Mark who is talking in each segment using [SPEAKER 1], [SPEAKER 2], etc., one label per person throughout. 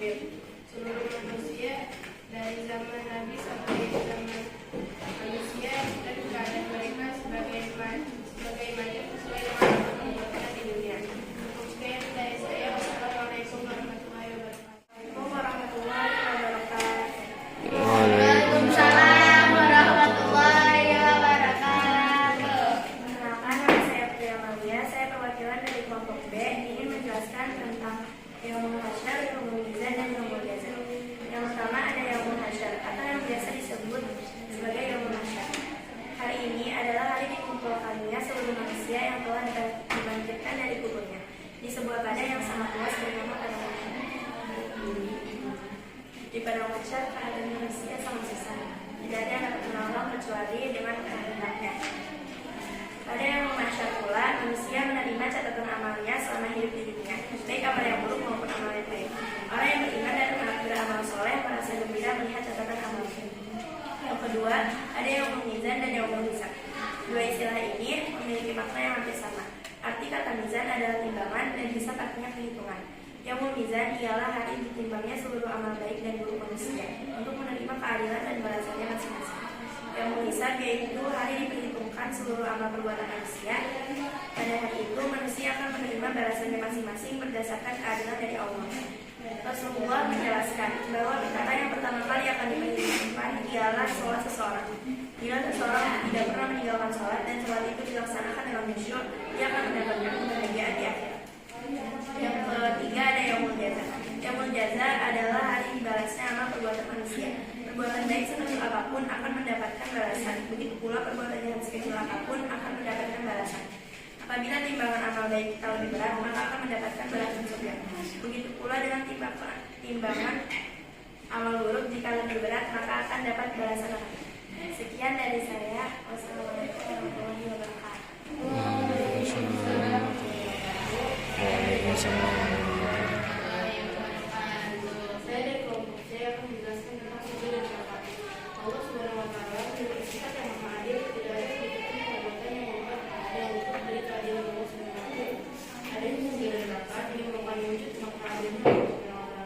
[SPEAKER 1] takbir. Seluruh manusia dari zaman Nabi sampai zaman manusia dan keadaan mereka sebagaimana sesuai dengan perbuatan di dunia. Sekian dari saya. Wassalamualaikum warahmatullahi wabarakatuh.
[SPEAKER 2] Waalaikumsalam warahmatullahi wabarakatuh.
[SPEAKER 3] Perkenalkan, nama saya Priya Malia. Saya perwakilan dari kelompok B ingin menjelaskan tentang yaumul hasyar, yaumul mizan, dan yaumul jazaa. Yang pertama ada yaumul hasyar atau yang biasa disebut sebagai yaumul hasyar. Hari ini adalah hari dikumpulkannya seluruh manusia yang telah dibangkitkan dari kuburnya di sebuah padang yang sangat luas bernama padang mahsyar. Di padang mahsyar keadaan manusia sangat susah. Tidak ada yang dapat menolong kecuali dengan kehendaknya. Pada yaumul mahsyar pula manusia menerima catatan amalnya selama hidup di dunia, baik amal yang buruk maupun amal yang baik. Orang yang beriman dan beramal soleh merasa gembira melihat catatan amalnya. Yang kedua, ada yaumul mizan dan yaumul hisab. Dua istilah ini memiliki makna yang hampir sama. Arti kata mizan adalah timbangan dan hisab artinya perhitungan. Yaumul mizan ialah hari ditimbangnya seluruh amal baik dan buruk manusia untuk menerima keadilan dan balasannya masing-masing. Yaumul hisab yaitu hari diperhitungkan seluruh amal perbuatan manusia. Pada hari itu manusia akan menerima balasannya masing-masing berdasarkan keadilan dari Allah. Rasulullah menjelaskan bahwa perkara yang pertama kali akan diperhitungkan ialah sholat seseorang. Bila seseorang tidak pernah meninggalkan sholat dan sholat itu dilaksanakan dengan khusyuk, dia akan mendapatkan kebahagiaan di akhirat. Yang ketiga ada yaumul jazaa. Yaumul jazaa adalah hari dibalasnya amal perbuatan manusia. Perbuatan baik sekecil apapun akan mendapatkan balasan. Begitu pula perbuatan jahat sekecil apapun akan mendapatkan balasan. Apabila timbangan amal baik kita lebih berat, maka akan mendapatkan balasan surga. Begitu pula dengan timbangan amal buruk, jika lebih berat, maka akan dapat balasan neraka. Sekian dari saya. Wassalamualaikum warahmatullahi wabarakatuh.
[SPEAKER 1] Saya dari kelompok C akan menjelaskan tentang sujud dan syafaat. Allah Subhanahu wa Ta'ala memiliki sifat yang maha adil, tidak ada sedikitpun perbuatan yang merupakan yang luput dari keadilan Allah Subhanahu wa Ta'ala. Ada yang sujud dan syafaat yang merupakan wujud maka adilnya Allah Subhanahu wa Ta'ala.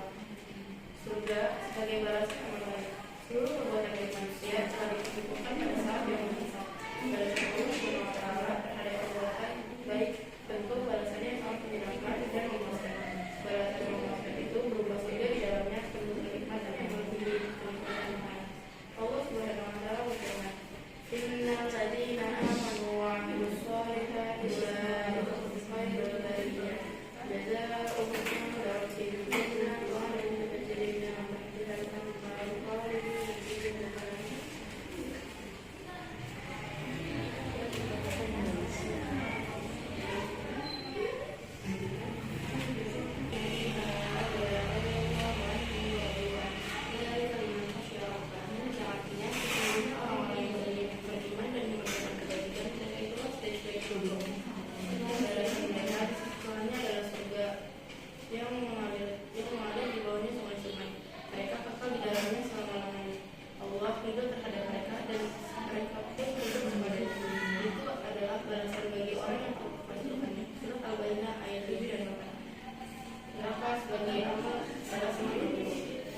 [SPEAKER 1] Surga sebagai balasan amal baik. Seluruh perbuatan baik manusia telah ditentukan pada saat yang menghisap. Balasan Allah Subhanahu wa Ta'ala terhadap perbuatan baik tentu balasannya sangat menyenangkan dan memuaskan. Balasan yang memuaskan itu berubah saja di dalamnya penuh kenikmatan yang melebihi kenikmatan Tuhan. Allah Subhanahu wa Ta'ala berfirman, Innal ladzina amanu wa 'amilus sholihati ulaika hum khairul bariyah. Jazaohum 'inda rabbihim jannatun 'adnin tajri min tahtiha al-anharu khalidina fiha.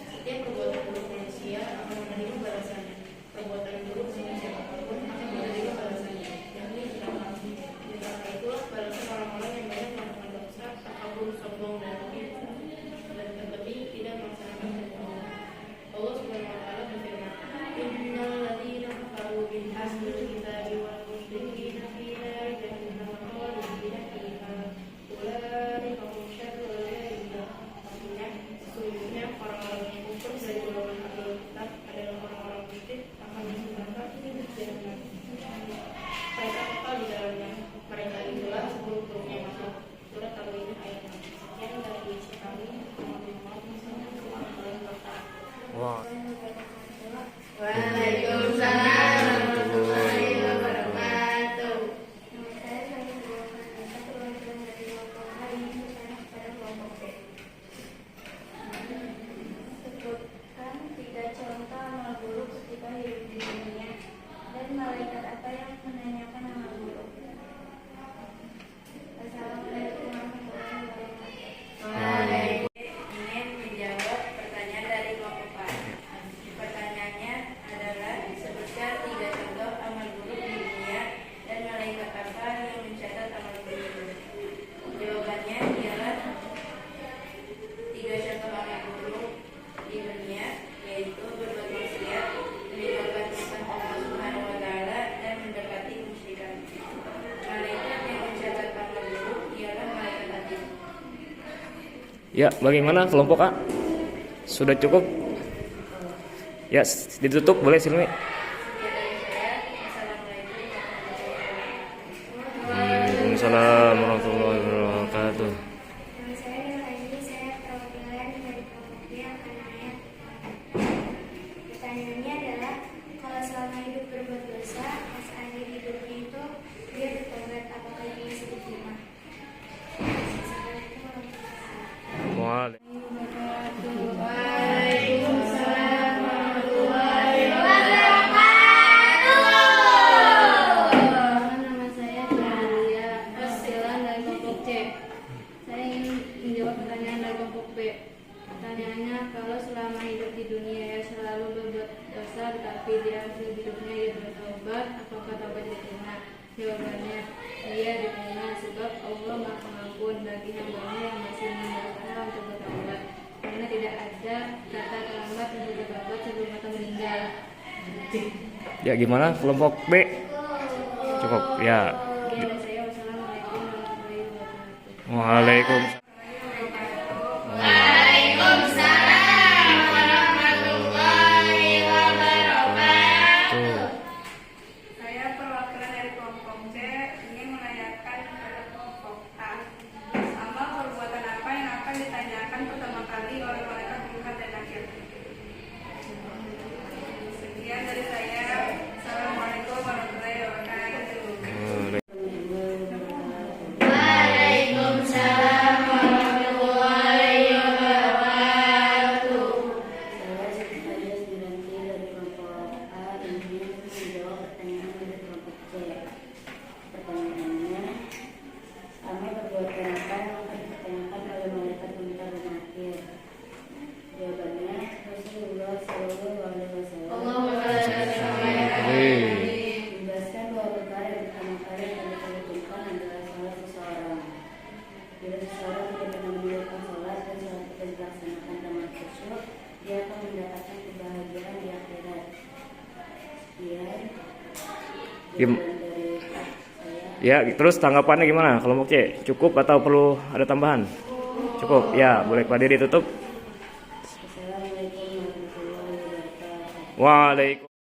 [SPEAKER 1] Setiap perbuatan buruk manusia akan menerima balasannya. Perbuatan buruk siapapun akan menerima balasannya, yakni neraka. Neraka itulah balasan orang-orang yang banyak melakukan dosa, takabur, sombong, dan terlebih tidak melaksanakan perintah Allah. Allah Subhanahu wa Ta'ala berfirman, Innal ladzina kafaru bil hasil kitabi wal musyrikina fi nari jahannam khalidina fiha. Ulaika hum syarrul bariyah. Artinya, sesungguhnya orang-orang yang kufur dari golongan ahlul kitab adalah orang-orang musyrik akan masuk neraka di jahanam. Mereka kekal di dalamnya. Mereka itulah seburuk-buruknya makhluk. Surat Al-Baqarah ayat 6. Sekian dari kami.
[SPEAKER 2] Waalaikumsalam warahmatullahi wabarakatuh.
[SPEAKER 3] Saya perwakilan dari kelompok A ingin bertanya kepada kelompok B. Sebutkan 3 contoh amal buruk ketika hidup di dunia dan malaikat apa yang menanyakan amal buruk. Assalamualaikum warahmatullahi wabarakatuh.
[SPEAKER 1] Ingin menjawab
[SPEAKER 2] Ya, bagaimana kelompok A? Sudah cukup? Ya, ditutup boleh Silmi. Waalaikumsalam warahmatullahi wabarakatuh.
[SPEAKER 4] Nama saya Nurhadi, saya perwakilan dari kelompok B yang akan nanya. Pertanyaannya adalah, kalau selama hidup berbuat dosa, pas akhir hidupnya itu dia bertobat, apakah itu masih diterima? Assalamualaikum warahmatullahi wabarakatuh.
[SPEAKER 1] Waalaikumsalam warahmatullahi Nama saya Nadia Asilan dari kelompok C. Saya ingin menjawab pertanyaan dari kelompok B. Pertanyaannya, kalau selama hidup di dunia ia selalu berbuat dosa, tetapi di akhir hidupnya ia bertobat, apakah tobat diterima? Jawabannya, iya diterima, sebab Allah Maha Pengampun bagi hamba-Nya yang masih berusaha untuk bertobat. Karena tidak ada kata terlambat untuk bertobat sebelum atau meninggal.
[SPEAKER 2] Ya, gimana kelompok B? Cukup. Ya.
[SPEAKER 1] Dari saya, wassalamualaikum warahmatullahi wabarakatuh.
[SPEAKER 2] Waalaikumsalam.
[SPEAKER 3] Saya perwakilan dari kelompok C ingin menanyakan kepada kelompok A. Amal perbuatan apa yang akan ditanyakan pertama kali oleh malaikat Munkar dan Nakir? Sekian dari saya. Assalamualaikum warahmatullahi wabarakatuh.
[SPEAKER 1] Waalaikumsalam warahmatullahi wabarakatuh.
[SPEAKER 5] Saya Siti Fadiyah Subiranti dari kelompok A ingin menjawab pertanyaan dari kelompok C. Pertanyaannya, amal perbuatan apa yang akan ditanyakan oleh malaikat Munkar dan Nakir? Jawabannya, Rasulullah Shallallahu Alaihi Wasallam menjelaskan bahwa perkara yang pertama kali yang diperhitungkan adalah salat seseorang. Bila seseorang tidak pernah menunaikan salat dan salat tidak dilaksanakan dengan khusyuk, dia akan mendapatkan kebahagiaan di akhirat. Sekian
[SPEAKER 2] Gim-
[SPEAKER 5] jawaban dari saya.
[SPEAKER 2] Ya, terus tanggapannya gimana kelompok C? Cukup atau perlu ada tambahan? Cukup. Ya, boleh Pak Diri tutup.
[SPEAKER 5] Assalamualaikum warahmatullahi wabarakatuh.
[SPEAKER 2] Waalaikumsalam.